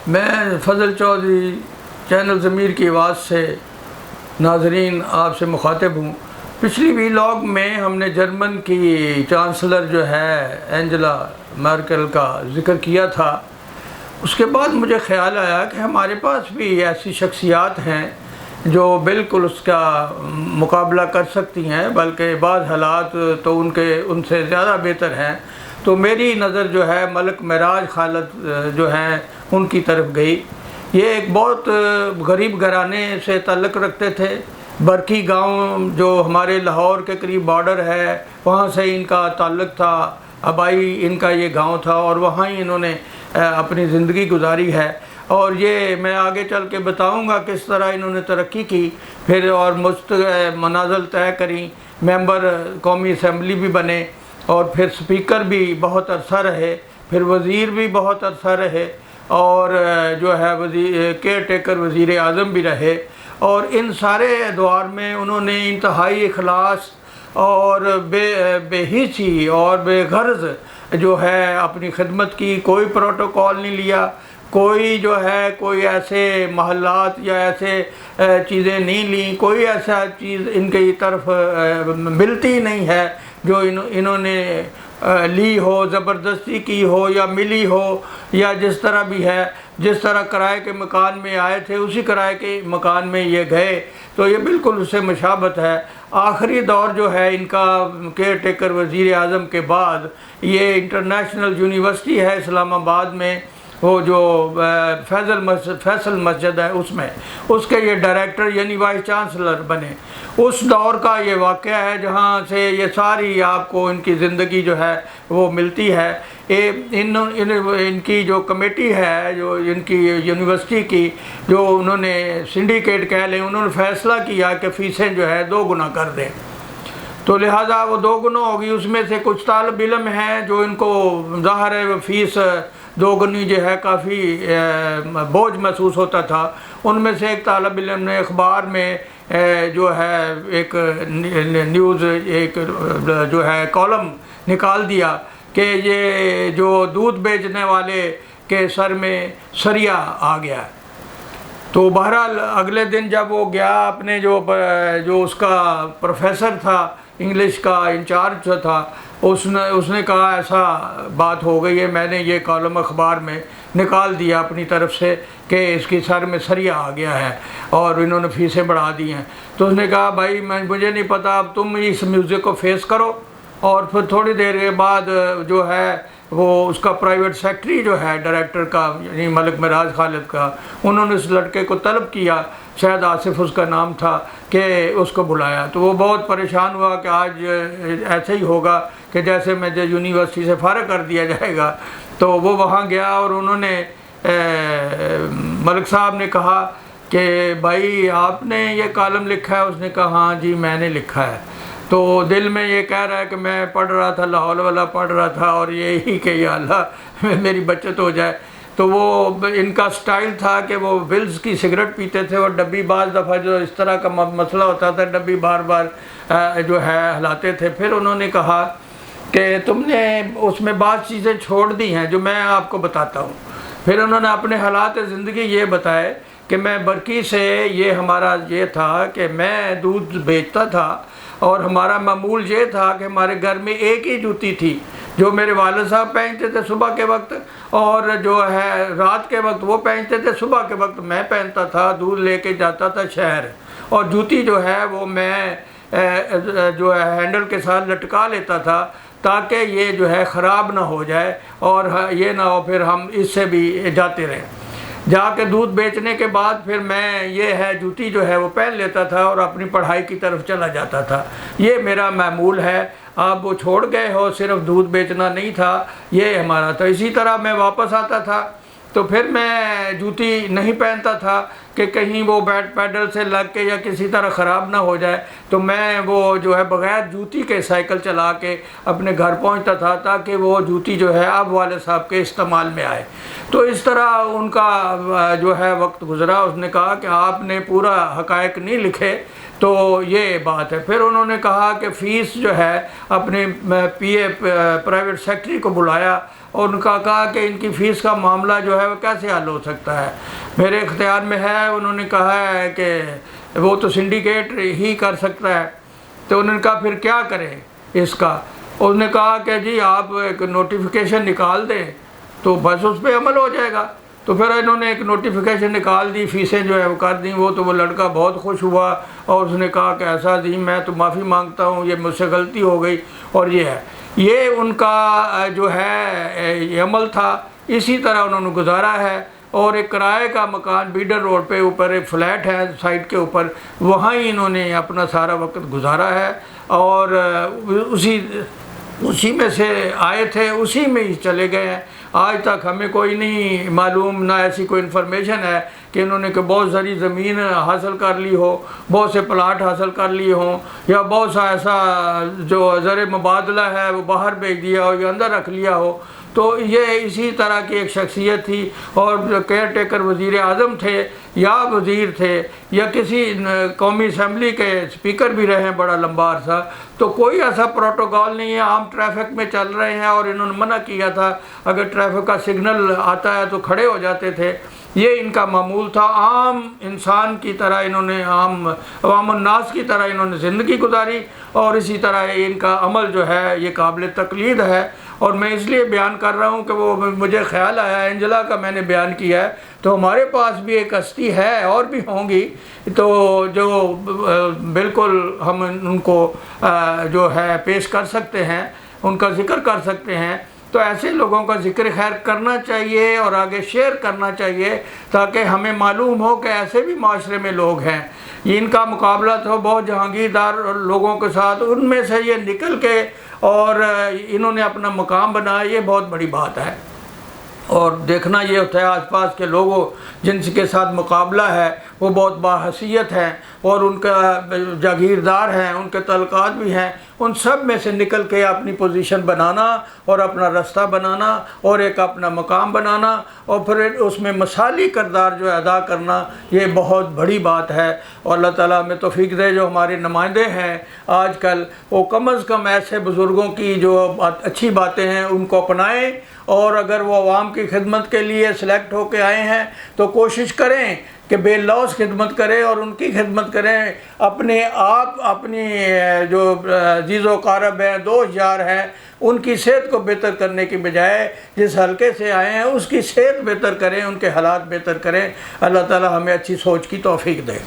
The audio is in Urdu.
میں فضل چودھری چینل ضمیر کی آواز سے ناظرین آپ سے مخاطب ہوں۔ پچھلی ویلاگ میں ہم نے جرمن کی چانسلر جو ہے اینجلا مرکل کا ذکر کیا تھا۔ اس کے بعد مجھے خیال آیا کہ ہمارے پاس بھی ایسی شخصیات ہیں جو بالکل اس کا مقابلہ کر سکتی ہیں، بلکہ بعض حالات تو ان سے زیادہ بہتر ہیں۔ تو میری نظر جو ہے ملک معراج خالد جو ہیں ان کی طرف گئی۔ یہ ایک بہت غریب گھرانے سے تعلق رکھتے تھے۔ برکی گاؤں جو ہمارے لاہور کے قریب بارڈر ہے، وہاں سے ان کا تعلق تھا، آبائی ان کا یہ گاؤں تھا اور وہاں ہی انہوں نے اپنی زندگی گزاری ہے۔ اور یہ میں آگے چل کے بتاؤں گا کس طرح انہوں نے ترقی کی، پھر اور منازل طے کریں، ممبر قومی اسمبلی بھی بنے اور پھر سپیکر بھی بہت عرصہ رہے، پھر وزیر بھی بہت عرصہ رہے اور جو ہے کیئر ٹیکر وزیر اعظم بھی رہے۔ اور ان سارے ادوار میں انہوں نے انتہائی اخلاص اور بے حسی اور بے غرض جو ہے اپنی خدمت کی۔ کوئی پروٹوکول نہیں لیا، کوئی ایسے محلات یا ایسے چیزیں نہیں لیں، کوئی ایسا چیز ان کی طرف ملتی نہیں ہے جو انہوں نے لی ہو، زبردستی کی ہو یا ملی ہو یا جس طرح بھی ہے۔ جس طرح کرائے کے مکان میں آئے تھے اسی کرائے کے مکان میں یہ گئے، تو یہ بالکل اس سے مشابہت ہے۔ آخری دور جو ہے ان کا کیئر ٹیکر وزیر اعظم کے بعد، یہ انٹرنیشنل یونیورسٹی ہے اسلام آباد میں، وہ جو فیصل مسجد ہے اس کے یہ ڈائریکٹر یعنی وائس چانسلر بنے۔ اس دور کا یہ واقعہ ہے جہاں سے یہ ساری آپ کو ان کی زندگی جو ہے وہ ملتی ہے۔ ان کی جو کمیٹی ہے، جو ان کی یونیورسٹی کی، جو انہوں نے سنڈیکیٹ کہہ لیں، انہوں نے فیصلہ کیا کہ فیسیں جو ہے 2 گنا کر دیں، تو لہٰذا وہ 2 گنا ہوگی۔ اس میں سے کچھ طالب علم ہیں جو ان کو ظاہر ہے فیس 2 گنی جو ہے کافی بوجھ محسوس ہوتا تھا۔ ان میں سے ایک طالب علم نے اخبار میں جو ہے ایک نیوز جو ہے کالم نکال دیا کہ یہ جو دودھ بیچنے والے کے سر میں سریا آ گیا۔ تو بہرحال اگلے دن جب وہ گیا، اپنے جو اس کا پروفیسر تھا، انگلش کا انچارج تھا، اس نے کہا ایسا بات ہو گئی ہے، میں نے یہ کالم اخبار میں نکال دیا اپنی طرف سے کہ اس کی سر میں سریا آ گیا ہے اور انہوں نے فیسیں بڑھا دی ہیں۔ تو اس نے کہا بھائی مجھے نہیں پتا، اب تم اس میوزک کو فیس کرو۔ اور پھر تھوڑی دیر کے بعد جو ہے وہ اس کا پرائیویٹ سیکٹری جو ہے ڈائریکٹر کا یعنی ملک معراج خالد کا، انہوں نے اس لڑکے کو طلب کیا، شاید آصف اس کا نام تھا، کہ اس کو بلایا۔ تو وہ بہت پریشان ہوا کہ آج ایسے ہی ہوگا کہ جیسے مجھے یونیورسٹی سے فارغ کر دیا جائے گا۔ تو وہ وہاں گیا اور انہوں نے ملک صاحب نے کہا کہ بھائی آپ نے یہ کالم لکھا ہے؟ اس نے کہا ہاں جی میں نے لکھا ہے۔ تو دل میں یہ کہہ رہا ہے کہ میں پڑھ رہا تھا، لاہور والا پڑھ رہا تھا اور یہی کہ یا اللہ میری بچت ہو جائے۔ تو وہ ان کا سٹائل تھا کہ وہ ولز کی سگریٹ پیتے تھے اور ڈبی بعض دفعہ جو اس طرح کا مسئلہ ہوتا تھا ڈبی بار بار جو ہے ہلاتے تھے۔ پھر انہوں نے کہا کہ تم نے اس میں بعض چیزیں چھوڑ دی ہیں جو میں آپ کو بتاتا ہوں۔ پھر انہوں نے اپنے حالات زندگی یہ بتائے کہ میں برکی سے ہمارا یہ تھا کہ میں دودھ بیچتا تھا اور ہمارا معمول یہ تھا کہ ہمارے گھر میں ایک ہی جوتی تھی جو میرے والد صاحب پہنتے تھے صبح کے وقت، اور جو ہے رات کے وقت وہ پہنتے تھے، صبح کے وقت میں پہنتا تھا، دودھ لے کے جاتا تھا شہر۔ اور جوتی جو ہے وہ میں جو ہے ہینڈل کے ساتھ لٹکا لیتا تھا تاکہ یہ جو ہے خراب نہ ہو جائے اور یہ نہ ہو پھر ہم اس سے بھی جاتے رہیں۔ جا کے دودھ بیچنے کے بعد پھر میں جوتی جو ہے وہ پہن لیتا تھا اور اپنی پڑھائی کی طرف چلا جاتا تھا۔ یہ میرا معمول ہے۔ آپ وہ چھوڑ گئے ہو، صرف دودھ بیچنا نہیں تھا، یہ ہمارا تھا۔ اسی طرح میں واپس آتا تھا تو پھر میں جوتی نہیں پہنتا تھا کہ کہیں وہ بیٹ پیڈل سے لگ کے یا کسی طرح خراب نہ ہو جائے، تو میں وہ جو ہے بغیر جوتی کے سائیکل چلا کے اپنے گھر پہنچتا تھا تاکہ وہ جوتی جو ہے اب والد صاحب کے استعمال میں آئے۔ تو اس طرح ان کا جو ہے وقت گزرا۔ اس نے کہا کہ آپ نے پورا حقائق نہیں لکھے، تو یہ بات ہے۔ پھر انہوں نے کہا کہ فیس جو ہے اپنے پرائیویٹ سیکٹری کو بلایا اور ان کا کہا کہ ان کی فیس کا معاملہ جو ہے وہ کیسے حل ہو سکتا ہے، میرے اختیار میں ہے۔ انہوں نے کہا ہے کہ وہ تو سنڈیکیٹ ہی کر سکتا ہے۔ تو انہوں نے کہا پھر کیا کریں اس کا؟ اس نے کہا کہ جی آپ ایک نوٹیفیکیشن نکال دیں تو بس اس پہ عمل ہو جائے گا۔ تو پھر انہوں نے ایک نوٹیفیکیشن نکال دی، فیسیں جو ہے وہ کر دیں۔ وہ لڑکا بہت خوش ہوا اور اس نے کہا کہ ایسا عظیم میں تو معافی مانگتا ہوں، یہ مجھ سے غلطی ہو گئی۔ اور یہ ان کا جو ہے یہ عمل تھا، اسی طرح انہوں نے گزارا ہے۔ اور ایک کرائے کا مکان بیڈر روڈ پہ اوپر ایک فلیٹ ہے سائٹ کے اوپر، وہاں ہی انہوں نے اپنا سارا وقت گزارا ہے، اور اسی میں سے آئے تھے، اسی میں ہی چلے گئے ہیں۔ آج تک ہمیں کوئی نہیں معلوم، نہ ایسی کوئی انفارمیشن ہے کہ انہوں نے کہ بہت ساری زمین حاصل کر لی ہو، بہت سے پلاٹ حاصل کر لیے ہوں، یا بہت سا ایسا جو زر مبادلہ ہے وہ باہر بھیج دیا ہو یا اندر رکھ لیا ہو۔ تو یہ اسی طرح کی ایک شخصیت تھی، اور کیئر ٹیکر وزیر اعظم تھے یا وزیر تھے یا کسی قومی اسمبلی کے اسپیکر بھی رہے ہیں بڑا لمبا عرصہ۔ تو کوئی ایسا پروٹوکول نہیں ہے، عام ٹریفک میں چل رہے ہیں اور انہوں نے منع کیا تھا، اگر ٹریفک کا سگنل آتا ہے تو کھڑے ہو جاتے تھے۔ یہ ان کا معمول تھا، عام انسان کی طرح انہوں نے، عوام الناس کی طرح انہوں نے زندگی گزاری، اور اسی طرح ان کا عمل جو ہے یہ قابل تقلید ہے۔ اور میں اس لیے بیان کر رہا ہوں کہ وہ مجھے خیال آیا اینجلا کا میں نے بیان کیا ہے، تو ہمارے پاس بھی ایک ہستی ہے اور بھی ہوں گی تو جو بالکل ہم ان کو جو ہے پیش کر سکتے ہیں، ان کا ذکر کر سکتے ہیں۔ تو ایسے لوگوں کا ذکر خیر کرنا چاہیے اور آگے شیئر کرنا چاہیے، تاکہ ہمیں معلوم ہو کہ ایسے بھی معاشرے میں لوگ ہیں۔ ان کا مقابلہ تو بہت جہانگیردار لوگوں کے ساتھ، ان میں سے یہ نکل کے اور انہوں نے اپنا مقام بنایا، یہ بہت بڑی بات ہے۔ اور دیکھنا یہ ہوتا ہے آس پاس کے لوگوں جن کے ساتھ مقابلہ ہے وہ بہت باحیثیت ہیں اور ان کا جاگیردار ہیں، ان کے تعلقات بھی ہیں، ان سب میں سے نکل کے اپنی پوزیشن بنانا اور اپنا رستہ بنانا اور ایک اپنا مقام بنانا، اور پھر اس میں مثالی کردار جو ادا کرنا، یہ بہت بڑی بات ہے۔ اور اللہ تعالیٰ ہمیں توفیق دے، جو ہمارے نمائندے ہیں آج کل، وہ کم از کم ایسے بزرگوں کی جو اچھی باتیں ہیں ان کو اپنائیں، اور اگر وہ عوام کی خدمت کے لیے سلیکٹ ہو کے آئے ہیں تو کوشش کریں کہ بے لوث خدمت کریں اور ان کی خدمت کریں، اپنے آپ اپنی جو عزیز و اقارب ہیں، دوست یار ہیں، ان کی صحت کو بہتر کرنے کی بجائے جس حلقے سے آئے ہیں اس کی صحت بہتر کریں، ان کے حالات بہتر کریں۔ اللہ تعالی ہمیں اچھی سوچ کی توفیق دے۔